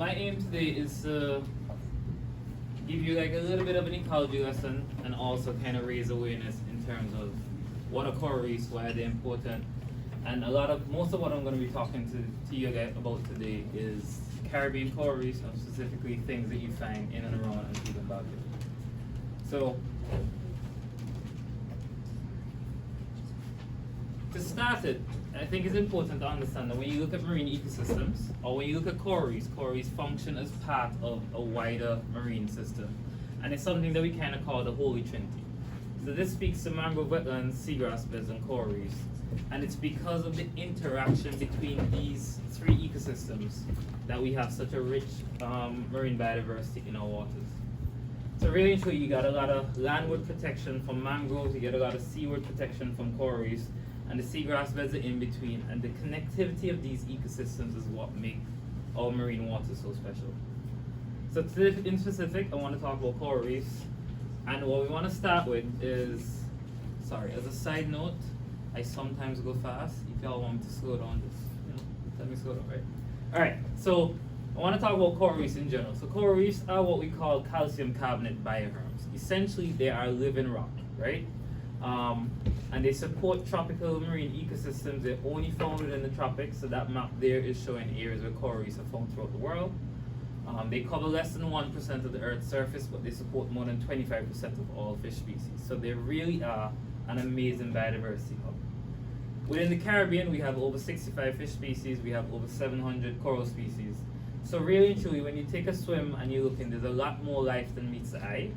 my aim today is to give you like a little bit of an ecology lesson and also kind of raise awareness in terms of what are coral reefs, why they're important, and most of what I'm going to be talking to you guys about today is Caribbean coral reefs and specifically things that you find in and around Antigua and Barbuda. So, to start it, I think it's important to understand that when you look at marine ecosystems, or when you look at coral reefs function as part of a wider marine system. And it's something that we kind of call the Holy Trinity. So this speaks to mangrove wetlands, seagrass beds, and coral reefs. And it's because of the interaction between these three ecosystems that we have such a rich marine biodiversity in our waters. So really and truly, you got a lot of landward protection from mangroves, you get a lot of seaward protection from coral reefs, and the seagrass beds are in between, and the connectivity of these ecosystems is what make our marine waters so special. So today, in specific, I want to talk about coral reefs, and what we want to start with is, as a side note, I sometimes go fast. If y'all want me to slow down, just tell me slow down, right? All right, so I want to talk about coral reefs in general. So coral reefs are what we call calcium carbonate bioherms. Essentially, they are living rock, right? And they support tropical marine ecosystems. They're only found within the tropics, so that map there is showing areas where coral reefs are found throughout the world. They cover less than 1% of the Earth's surface, but they support more than 25% of all fish species. So they really are an amazing biodiversity hub. Within the Caribbean, we have over 65 fish species, we have over 700 coral species. So really and truly, when you take a swim and you look in, there's a lot more life than meets the eye.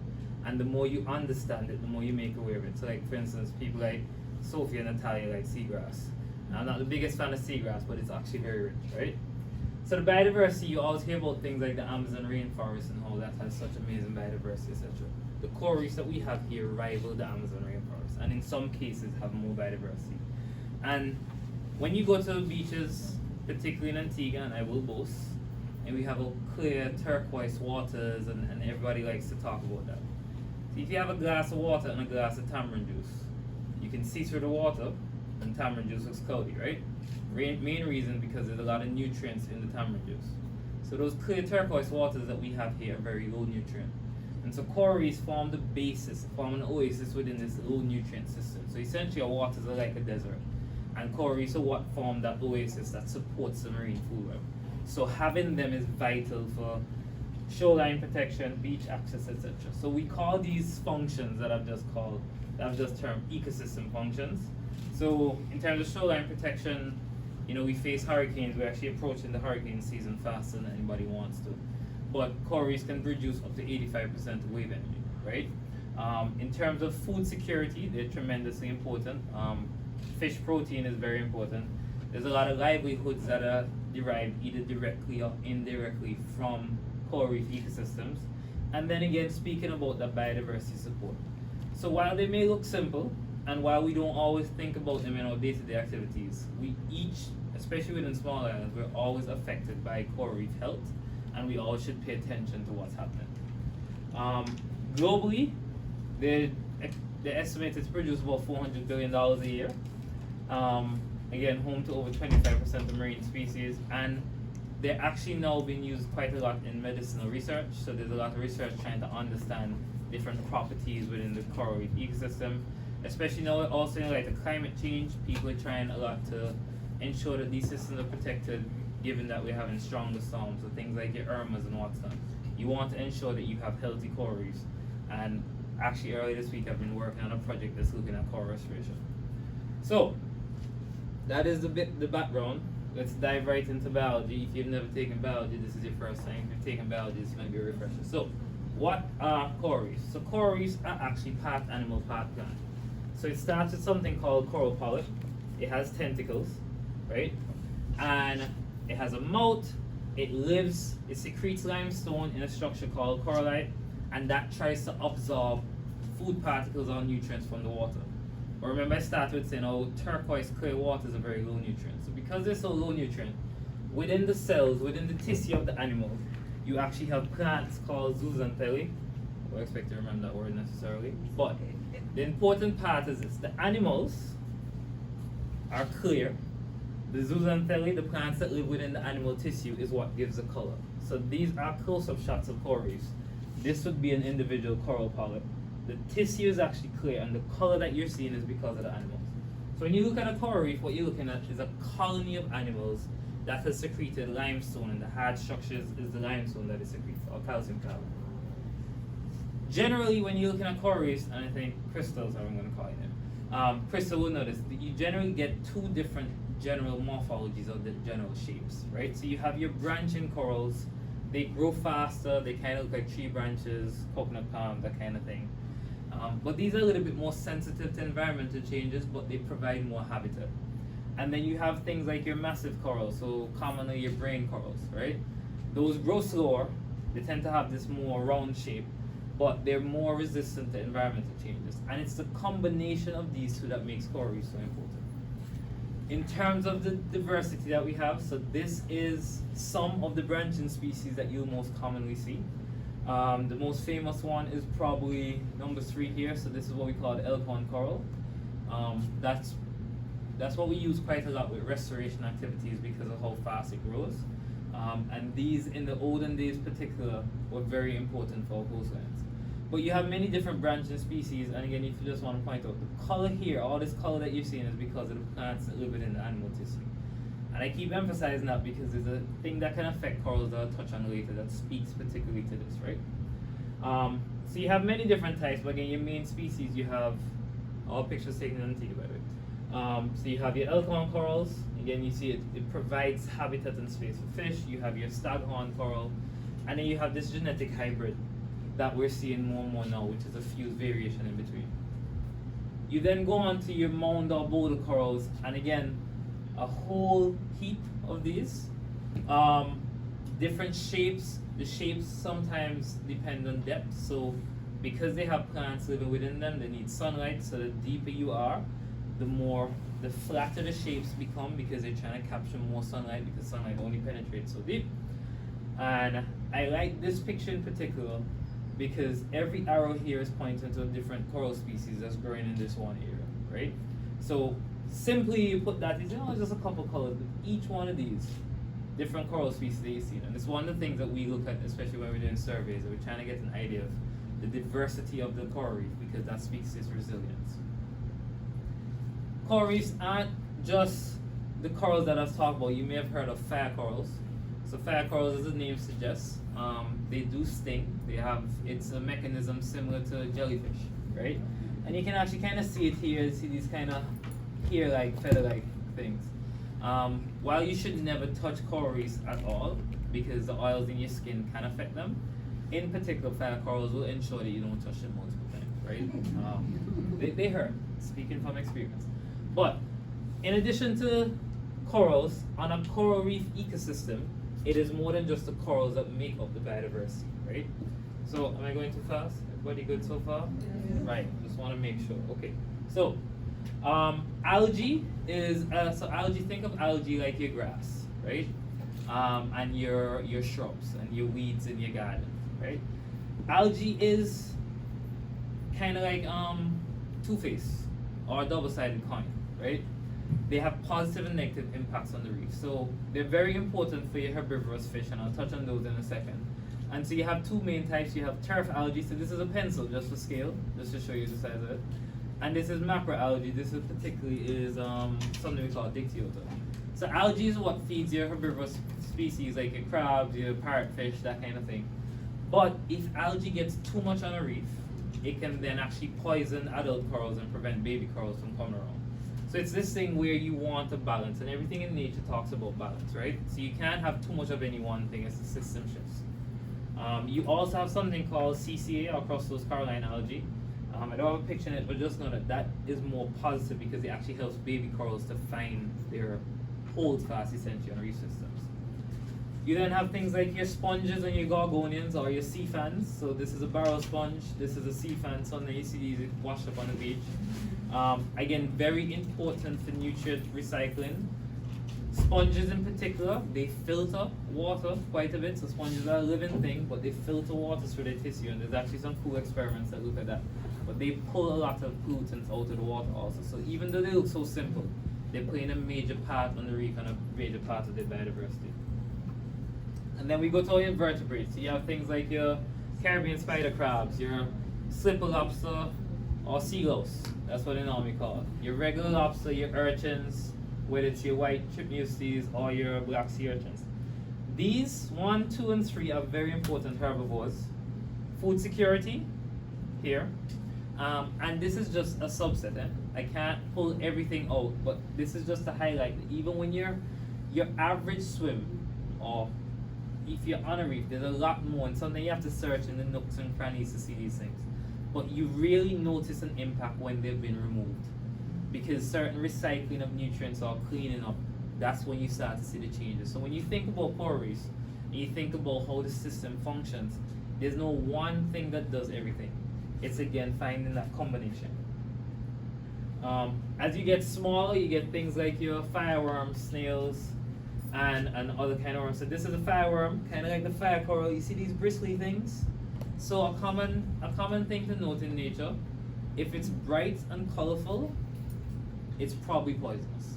And the more you understand it, the more you make aware of it. So like, for instance, people like Sophie and Natalia like seagrass. Now, I'm not the biggest fan of seagrass, but it's actually very rich, right? So the biodiversity, you always hear about things like the Amazon rainforest and how that has such amazing biodiversity, etc. The coral reefs that we have here rival the Amazon rainforest, and in some cases have more biodiversity. And when you go to the beaches, particularly in Antigua, and I will boast, and we have a clear turquoise waters, and everybody likes to talk about that. If you have a glass of water and a glass of tamarind juice, you can see through the water, and tamarind juice looks cloudy, right? Main reason because there's a lot of nutrients in the tamarind juice. So those clear turquoise waters that we have here are very low nutrient. And so coral reefs form the basis, form an oasis within this low nutrient system. So essentially our waters are like a desert. And coral reefs are what form that oasis that supports the marine food web. So having them is vital for shoreline protection, beach access, etc. So we call these functions that I've just termed ecosystem functions. So in terms of shoreline protection, we face hurricanes. We're actually approaching the hurricane season faster than anybody wants to. But coral reefs can produce up to 85% of wave energy, right? In terms of food security, they're tremendously important. Fish protein is very important. There's a lot of livelihoods that are derived either directly or indirectly from coral reef ecosystems. And then again, speaking about the biodiversity support. So while they may look simple, and while we don't always think about them in our day-to-day activities, we each, especially within small islands, we're always affected by coral reef health, and we all should pay attention to what's happening. Globally, they estimate to produce about $400 billion a year. Again, home to over 25% of marine species, and they're actually now being used quite a lot in medicinal research. So there's a lot of research trying to understand different properties within the coral reef ecosystem. Especially now, also in light of climate change, people are trying a lot to ensure that these systems are protected, given that we're having stronger storms, so things like your Irmas and whatnot. You want to ensure that you have healthy coral reefs. And actually, earlier this week, I've been working on a project that's looking at coral restoration. So that is the background. Let's dive right into biology. If you've never taken biology, this is your first time. If you've taken biology, this might be a refresher. So, what are coral reefs? So coral reefs are actually part animal, part plant. So it starts with something called coral polyp. It has tentacles, right? And it has a mouth. It secretes limestone in a structure called corallite, and that tries to absorb food particles or nutrients from the water. But remember I started with saying, turquoise clear waters are very low nutrient. So because they're so low nutrient, within the cells, within the tissue of the animal, you actually have plants called zooxanthellae. I don't expect to remember that word necessarily, but the important part is this: the animals are clear. The zooxanthellae, the plants that live within the animal tissue, is what gives the color. So these are close-up shots of coral reefs. This would be an individual coral polyp. The tissue is actually clear, and the color that you're seeing is because of the animals. So when you look at a coral reef, what you're looking at is a colony of animals that has secreted limestone, and the hard structure is the limestone that is secreted, or calcium carbonate. Generally, when you're looking at coral reefs, and I think crystals, how I'm going to call it, Crystal will notice that you generally get two different general morphologies of the general shapes, right? So you have your branching corals. They grow faster, they kind of look like tree branches, coconut palm, that kind of thing. But these are a little bit more sensitive to environmental changes, but they provide more habitat. And then you have things like your massive corals, so commonly your brain corals, right? Those grow slower, they tend to have this more round shape, but they're more resistant to environmental changes. And it's the combination of these two that makes coral reefs so important. In terms of the diversity that we have, so this is some of the branching species that you'll most commonly see. The most famous one is probably number 3 here, so this is what we call the elkhorn coral. That's what we use quite a lot with restoration activities because of how fast it grows. And these, in the olden days particular, were very important for our coastlines. But you have many different branching species, and again, if you just want to point out, the color here, all this color that you're seeing is because of the plants that live within the animal tissue. And I keep emphasizing that because there's a thing that can affect corals that I'll touch on later that speaks particularly to this, right? So you have many different types, but again, your main species, you have all pictures taken in Antigua, by the way. So you have your elkhorn corals. Again, you see it provides habitat and space for fish. You have your staghorn coral, and then you have this genetic hybrid that we're seeing more and more now, which is a fused variation in between. You then go on to your mound or boulder corals, and again, a whole heap of these. Different shapes. The shapes sometimes depend on depth, so because they have plants living within them, they need sunlight, so the deeper you are, the flatter the shapes become because they're trying to capture more sunlight because sunlight only penetrates so deep. And I like this picture in particular because every arrow here is pointing to a different coral species that's growing in this one area, right? So simply you put that, it's just a couple colors, but each one of these different coral species that you see. And it's one of the things that we look at, especially when we're doing surveys, and we're trying to get an idea of the diversity of the coral reef because that speaks to its resilience. Coral reefs aren't just the corals that I've talked about. You may have heard of fire corals. So fire corals, as the name suggests, they do sting. It's a mechanism similar to jellyfish, right? And you can actually kind of see it here. See these kind of hair-like, feather-like things. While you should never touch coral reefs at all because the oils in your skin can affect them, in particular, fire corals will ensure that you don't touch them multiple times, right? They hurt, speaking from experience. But in addition to corals, on a coral reef ecosystem, it is more than just the corals that make up the biodiversity, right? So, am I going too fast? Everybody good so far? Yes. Right, just want to make sure. Okay, so algae is, think of algae like your grass, right? And your shrubs and your weeds in your garden, right? Algae is kind of like two-faced or a double-sided coin, right? They have positive and negative impacts on the reef. So they're very important for your herbivorous fish, and I'll touch on those in a second. And so you have two main types. You have turf algae, so this is a pencil just for scale, just to show you the size of it. And this is macroalgae. This is particularly something we call dictyota. So algae is what feeds your herbivorous species like your crabs, your parrotfish, that kind of thing. But if algae gets too much on a reef, it can then actually poison adult corals and prevent baby corals from coming around. So it's this thing where you want a balance, and everything in nature talks about balance, right? So you can't have too much of any one thing as the system shifts. You also have something called CCA, or crustose coralline algae. I don't have a picture in it, but just know that is more positive because it actually helps baby corals to find their holdfast essentially on reef systems. You then have things like your sponges and your gorgonians or your sea fans. So this is a barrel sponge, this is a sea fan, so now you see these washed up on the beach. Again, very important for nutrient recycling. Sponges in particular, they filter water quite a bit. So sponges are a living thing, but they filter water through their tissue, and there's actually some cool experiments that look at that. But they pull a lot of pollutants out of the water also. So even though they look so simple, they're playing a major part on the reef and a major part of their biodiversity. And then we go to all your invertebrates. So you have things like your Caribbean spider crabs, your slipper lobster, or sea louse. That's what they normally call it. Your regular lobster, your urchins, whether it's your white tripmustes or your black sea urchins. These 1, 2, and 3 are very important herbivores. Food security here. And this is just a subset. I can't pull everything out, but this is just to highlight that even when your average swim, or if you're on a reef, there's a lot more, and sometimes you have to search in the nooks and crannies to see these things. But you really notice an impact when they've been removed, because certain recycling of nutrients or cleaning up, that's when you start to see the changes. So when you think about coral reefs, and you think about how the system functions, there's no one thing that does everything. It's again finding that combination. As you get smaller, you get things like your fireworms, snails, and other kind of worms. So this is a fireworm, kind of like the fire coral. You see these bristly things? So a common thing to note in nature, if it's bright and colorful, it's probably poisonous.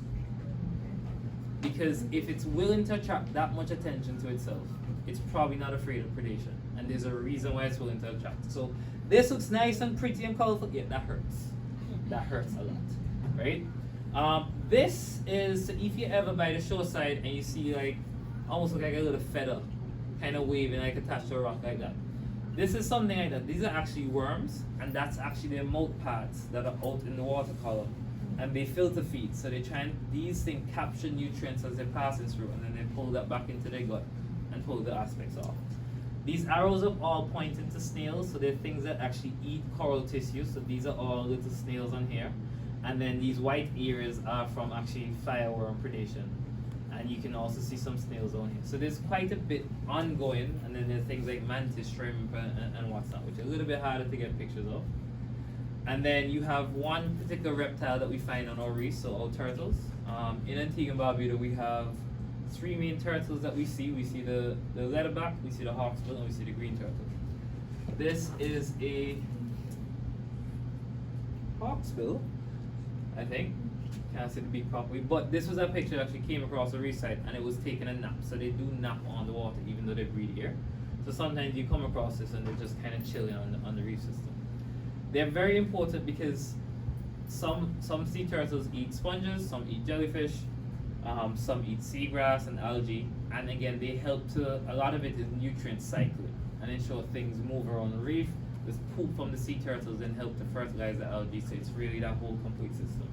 Because if it's willing to attract that much attention to itself, it's probably not afraid of predation. And there's a reason why it's willing to attract. So this looks nice and pretty and colorful. Yeah, that hurts. That hurts a lot, right? This is, if you're ever by the shoreside and you see like, almost look like a little feather kind of waving like attached to a rock like that. This is something like that. These are actually worms, and that's actually their mouth pads that are out in the water column. And they filter feed, so they try and, these things capture nutrients as they're passing through, and then they pull that back into their gut and pull the aspects off. These arrows are all pointing to snails, so they're things that actually eat coral tissue, so these are all little snails on here. And then these white areas are from actually fireworm predation. And you can also see some snails on here. So there's quite a bit ongoing, and then there's things like mantis, shrimp, and what's not, which are a little bit harder to get pictures of. And then you have one particular reptile that we find on our reefs, so our turtles. In Antigua and Barbuda, we have 3 main turtles that we see. We see the leatherback, we see the hawksbill, and we see the green turtle. This is a hawksbill, I think. Can't see the beak properly, but this was a picture that actually came across the reef side, and it was taking a nap. So they do nap on the water, even though they breathe here. So sometimes you come across this and they're just kind of chilling on the reef system. They're very important because some sea turtles eat sponges, some eat jellyfish, some eat seagrass and algae, and again they help to, a lot of it is nutrient cycling and ensure things move around the reef. This poop from the sea turtles then help to fertilize the algae, so it's really that whole complete system.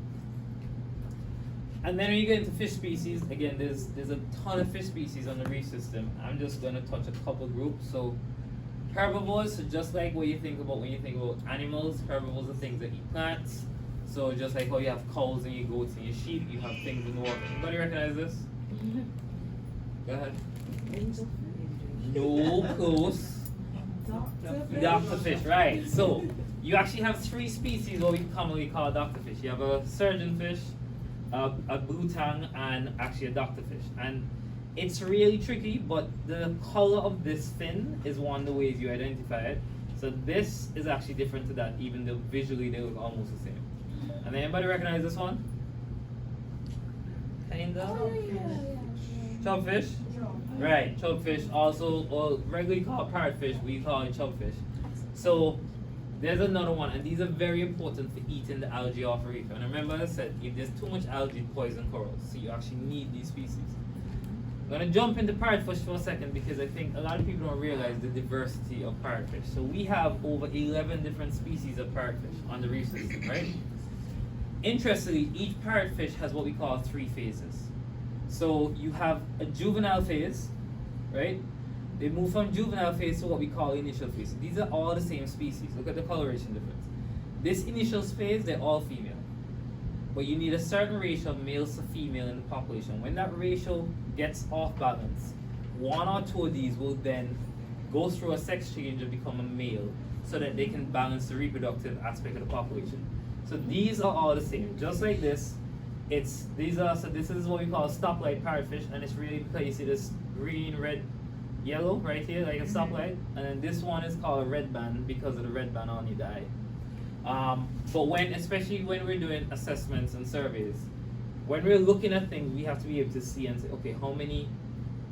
And then when you get into fish species, again there's a ton of fish species on the reef system. I'm just going to touch a couple groups. So herbivores, so just like what you think about when you think about animals, herbivores are things that eat plants. So just like how you have cows and your goats and your sheep, you have things in the water. Anybody recognize this? Go ahead. No, close. Doctorfish, right. So you actually have 3 species what we commonly call doctorfish. You have a surgeonfish, a blue tang, and actually a doctorfish. And it's really tricky, but the color of this fin is one of the ways you identify it. So this is actually different to that, even though visually they look almost the same. And then anybody recognize this one? Kinda? Chubfish? Right, chubfish, also or regularly called parrotfish, we call it chubfish. So there's another one, and these are very important for eating the algae off a reef. And remember I said, if there's too much algae, it poisons corals, so you actually need these species. I'm going to jump into parrotfish for a second because I think a lot of people don't realize the diversity of parrotfish. So we have over 11 different species of parrotfish on the reef system, right? Interestingly, each parrotfish has what we call 3 phases. So you have a juvenile phase, right? They move from juvenile phase to what we call initial phase. So these are all the same species. Look at the coloration difference. This initial phase, they're all female. But you need a certain ratio of males to female in the population. When that ratio gets off balance, 1 or 2 of these will then go through a sex change and become a male so that they can balance the reproductive aspect of the population. So these are all the same. Just like this, so this is what we call a stoplight parrotfish, and it's really because you see this green, red, yellow right here, like a stoplight, and then this one is called a red band because of the red band on your eye. But especially when we're doing assessments and surveys, when we're looking at things, we have to be able to see and say, okay, how many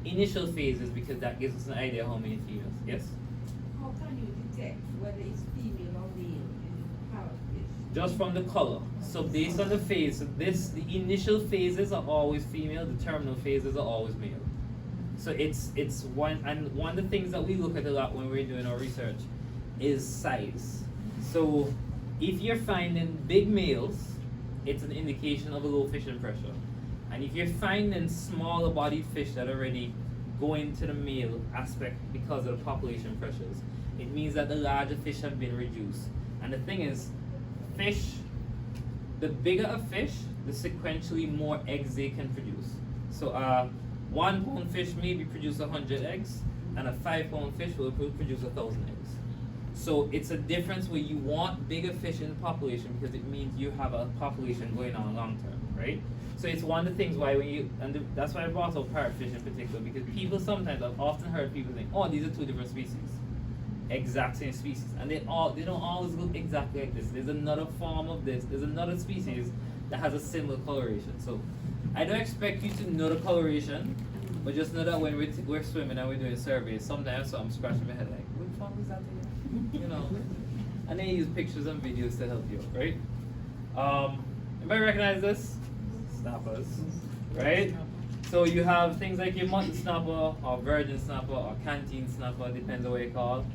initial phases because that gives us an idea how many females. Yes? How can you detect whether it's female or male in parrotfish? Just from the color. So based on the phase, so the initial phases are always female, the terminal phases are always male. So it's one of the things that we look at a lot when we're doing our research is size. So if you're finding big males, it's an indication of a low fishing pressure. And if you're finding smaller bodied fish that already go into the male aspect because of the population pressures, it means that the larger fish have been reduced. And the thing is, fish, the bigger a fish, the sequentially more eggs they can produce. So 1 pound fish maybe produce 100 eggs, and a 5 pound fish will produce 1,000 eggs. So it's a difference where you want bigger fish in the population because it means you have a population going on long term, right? So it's one of the things why when you, that's why I brought up parrotfish in particular, because people sometimes, I've often heard people think, oh, these are two different species. Exact same species. And they don't always look exactly like this. There's another form of this, there's another species that has a similar coloration. So I don't expect you to know the coloration, but just know that when we're swimming and we're doing surveys, sometimes I'm scratching my head like, which one was that again? You know. And they use pictures and videos to help you, right? Anybody recognize this? Snappers, right? So you have things like your mutton snapper, or virgin snapper, or canteen snapper, depends on what you call.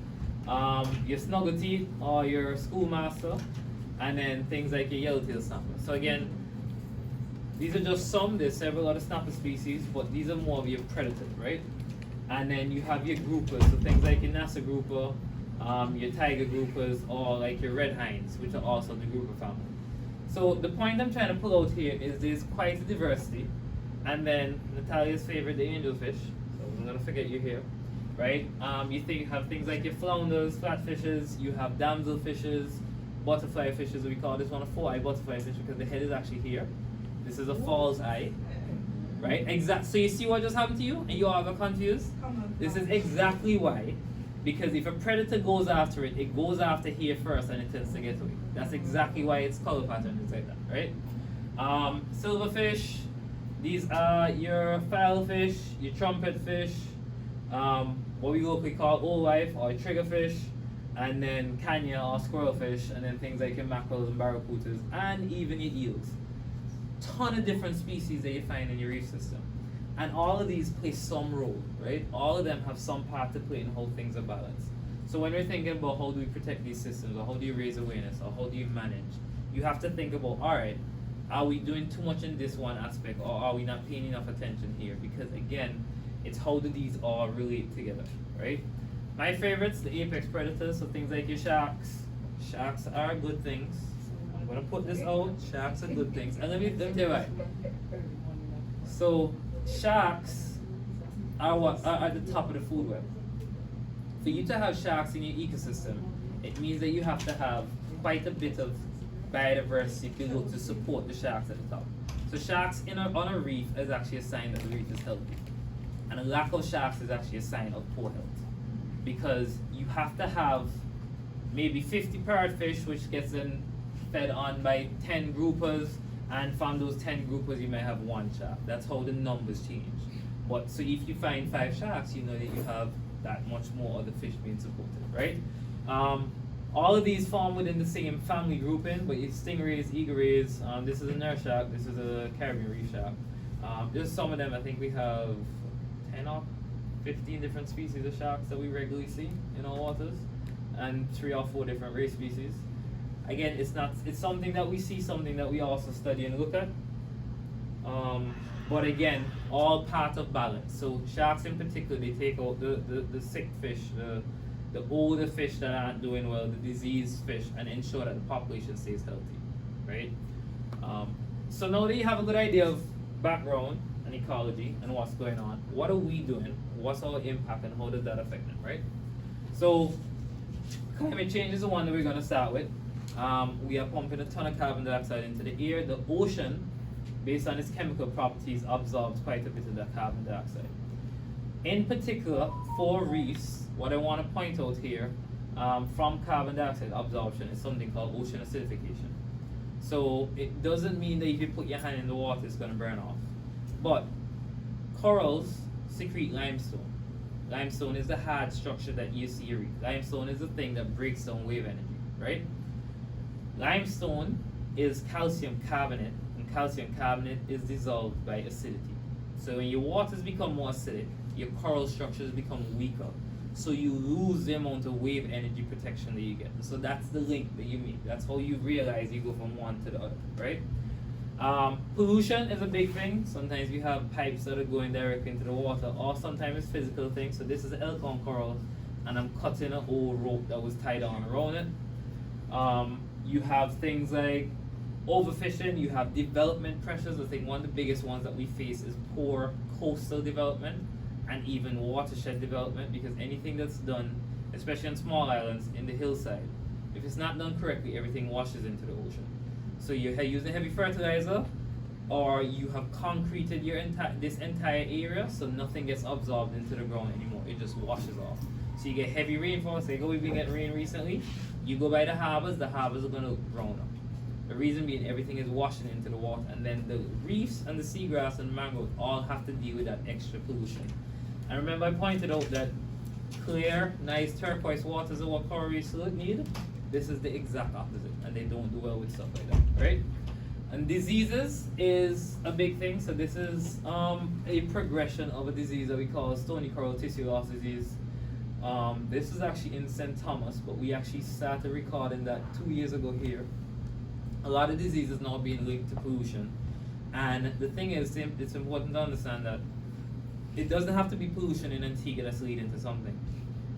Your snuggle teeth, or your schoolmaster, and then things like your yellowtail snapper. So again, these are just some, there's several other snapper species, but these are more of your predators, right? And then you have your groupers, so things like your Nasa grouper, your tiger groupers, or like your red hinds, which are also the grouper family. So the point I'm trying to pull out here is there's quite a diversity. And then Natalia's favorite, the angelfish. So I'm gonna forget you here, right? You have things like your flounders, flatfishes, you have damselfishes, butterfly fishes. We call this one a 4-eye butterfly fish because the head is actually here. This is a false eye, right? So you see what just happened to you, and you all got confused. This is exactly why. Because if a predator goes after it, it goes after here first and it tends to get away. That's exactly why its color pattern is like that, right? Silverfish, these are your filefish, your trumpet fish, what we locally call old life or triggerfish, and then canya or squirrelfish, and then things like your mackerels and barracudas, and even your eels. Ton of different species that you find in your reef system. And all of these play some role, right? All of them have some part to play in how things are balanced. So when we're thinking about how do we protect these systems, or how do you raise awareness, or how do you manage, you have to think about, all right, are we doing too much in this one aspect, or are we not paying enough attention here? Because again, it's how do these all relate together, right? My favorites, the apex predators, so things like your sharks. Sharks are good things. I'm gonna put this out, sharks are good things. And let me tell you why. So, sharks are at the top of the food web. For you to have sharks in your ecosystem, it means that you have to have quite a bit of biodiversity below to support the sharks at the top. So sharks on a reef is actually a sign that the reef is healthy. And a lack of sharks is actually a sign of poor health. Because you have to have maybe 50 parrotfish, which gets then fed on by 10 groupers, and from those 10 groupers you may have 1 shark. That's how the numbers change. But so if you find 5 sharks, you know that you have that much more other fish being supported, right? All of these form within the same family grouping, but it's stingrays, eagle rays. This is a nurse shark, this is a Caribbean reef shark. Just some of them, I think we have 10 or 15 different species of sharks that we regularly see in our waters, and 3 or 4 different race species. Again, it's something that we see, something that we also study and look at. But again, all part of balance. So sharks in particular, they take out the sick fish, the older fish that aren't doing well, the diseased fish, and ensure that the population stays healthy, right? So now that you have a good idea of background and ecology and what's going on, what are we doing? What's our impact and how does that affect them, right? So climate change is the one that we're going to start with. We are pumping a ton of carbon dioxide into the air. The ocean, based on its chemical properties, absorbs quite a bit of that carbon dioxide. In particular, for reefs, what I want to point out here from carbon dioxide absorption is something called ocean acidification. So it doesn't mean that if you put your hand in the water, it's going to burn off. But corals secrete limestone. Limestone is the hard structure that you see your reef. Limestone is the thing that breaks down wave energy, right? Limestone is calcium carbonate, and calcium carbonate is dissolved by acidity. So when your waters become more acidic, your coral structures become weaker. So you lose the amount of wave energy protection that you get. So that's the link that you make. That's how you realize you go from one to the other, right? Pollution is a big thing. Sometimes we have pipes that are going directly into the water, or sometimes it's physical things. So this is elkhorn coral, and I'm cutting an old rope that was tied on around it. You have things like overfishing, you have development pressures. I think one of the biggest ones that we face is poor coastal development and even watershed development, because anything that's done, especially on small islands in the hillside, if it's not done correctly, everything washes into the ocean. So you're using heavy fertilizer, or you have concreted this entire area, so nothing gets absorbed into the ground anymore. It just washes off. So you get heavy rainfall. Say, we've been getting rain recently. You go by the harbors are going to drown up. The reason being, everything is washing into the water, and then the reefs and the seagrass and mangroves all have to deal with that extra pollution. And remember, I pointed out that clear, nice turquoise waters are what coral reefs need. This is the exact opposite, and they don't do well with stuff like that, right? And diseases is a big thing. So this is a progression of a disease that we call stony coral tissue loss disease. This is actually in St. Thomas, but we actually started recording that 2 years ago here. A lot of diseases now being linked to pollution. And the thing is, it's important to understand that it doesn't have to be pollution in Antigua that's leading to something.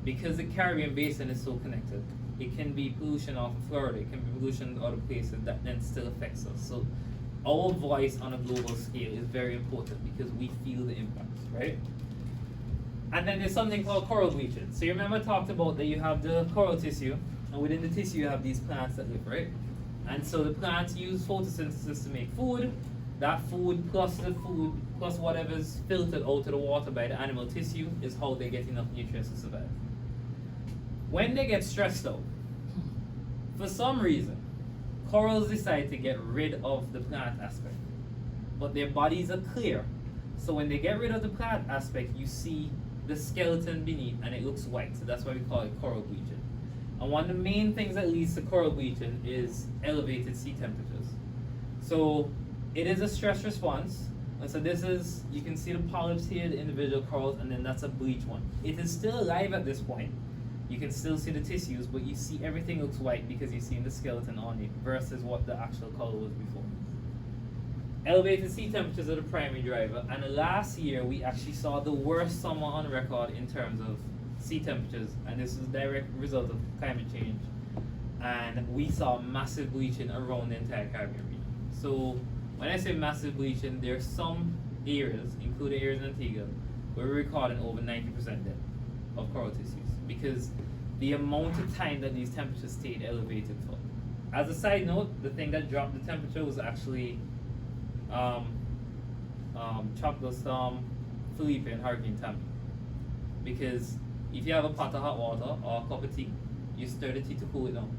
Because the Caribbean basin is so connected, it can be pollution off of Florida, it can be pollution in other places that then still affects us. So our voice on a global scale is very important because we feel the impacts, right? And then there's something called coral bleaching. So you remember I talked about that you have the coral tissue, and within the tissue you have these plants that live, right? And so the plants use photosynthesis to make food. That food plus whatever's filtered out of the water by the animal tissue is how they get enough nutrients to survive. When they get stressed out, for some reason, corals decide to get rid of the plant aspect. But their bodies are clear. So when they get rid of the plant aspect, you see the skeleton beneath and it looks white. So that's why we call it coral bleaching. And one of the main things that leads to coral bleaching is elevated sea temperatures. So it is a stress response. And so this is, you can see the polyps here, the individual corals, and then that's a bleach one. It is still alive at this point. You can still see the tissues, but you see everything looks white because you're seeing the skeleton on it versus what the actual color was before. Elevated sea temperatures are the primary driver, and last year we actually saw the worst summer on record in terms of sea temperatures, and this is a direct result of climate change. And we saw massive bleaching around the entire Caribbean region. So when I say massive bleaching, there are some areas, including areas in Antigua, where we're recording over 90% death of coral tissues because the amount of time that these temperatures stayed elevated for. As a side note, the thing that dropped the temperature was actually Tropical Storm Felipe and Hurricane Tammy. Because if you have a pot of hot water or a cup of tea, you stir the tea to cool it down.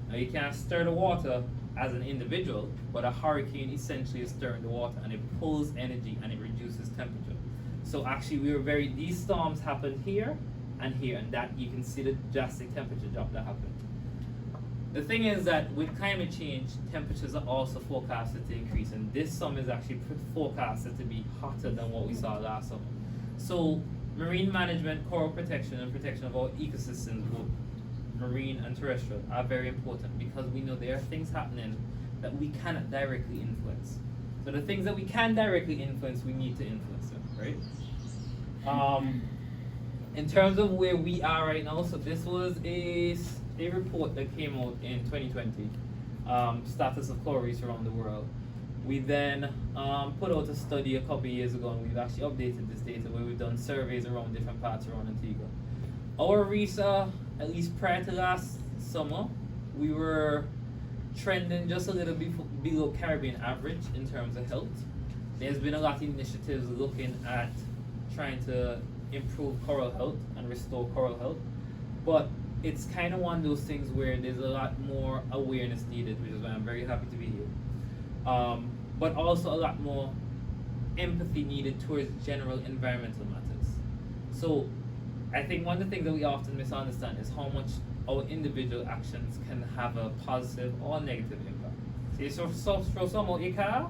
Now you can't stir the water as an individual, but a hurricane essentially is stirring the water and it pulls energy and it reduces temperature. So actually these storms happened here, and that you can see the drastic temperature drop that happened. The thing is that with climate change, temperatures are also forecasted to increase, and this summer is actually forecasted to be hotter than what we saw last summer. So marine management, coral protection, and protection of our ecosystems, both marine and terrestrial, are very important because we know there are things happening that we cannot directly influence. So the things that we can directly influence, we need to influence them, right? In terms of where we are right now, so this was a report that came out in 2020, status of coral reefs around the world. We then put out a study a couple of years ago, and we've actually updated this data where we've done surveys around different parts around Antigua. Our reefs are, at least prior to last summer, we were trending just a little bit below Caribbean average in terms of health. There's been a lot of initiatives looking at trying to improve coral health and restore coral health, but it's kind of one of those things where there's a lot more awareness needed, which is why I'm very happy to be here. But also a lot more empathy needed towards general environmental matters. So I think one of the things that we often misunderstand is how much our individual actions can have a positive or negative impact. So you throw some out your car,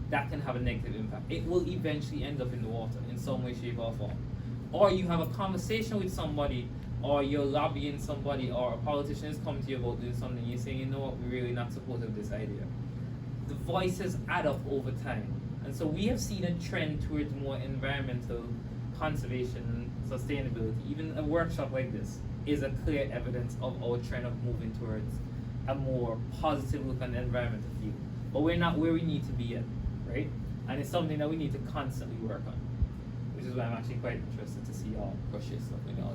that can have a negative impact. It will eventually end up in the water in some way, shape, or form. Or you have a conversation with somebody, or you're lobbying somebody, or a politician is coming to you about doing something, you're saying, you know what, we're really not supportive of this idea. The voices add up over time. And so we have seen a trend towards more environmental conservation and sustainability. Even a workshop like this is a clear evidence of our trend of moving towards a more positive look on the environmental field. But we're not where we need to be yet, right? And it's something that we need to constantly work on, which is why I'm actually quite interested to see all crochet stuff and all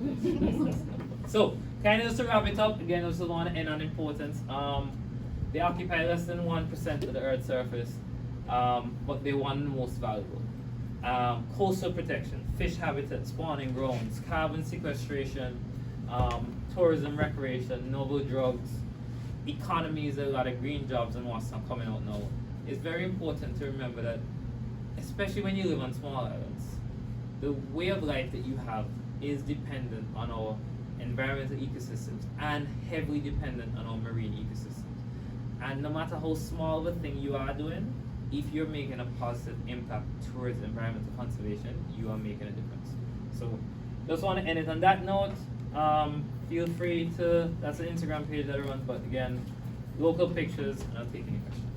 this. So, kind of just to wrap it up, again, I just want to end on importance. They occupy less than 1% of the Earth's surface, but they're one of the most valuable. Coastal protection, fish habitat, spawning grounds, carbon sequestration, tourism, recreation, novel drugs, economies, a lot of green jobs and what's not coming out now. It's very important to remember that, especially when you live on small islands, the way of life that you have is dependent on our environmental ecosystems and heavily dependent on our marine ecosystems. And no matter how small of a thing you are doing, if you're making a positive impact towards environmental conservation, you are making a difference. So just want to end it on that note. Feel free to, that's an Instagram page that I run, but again, local pictures, and I'll take any questions.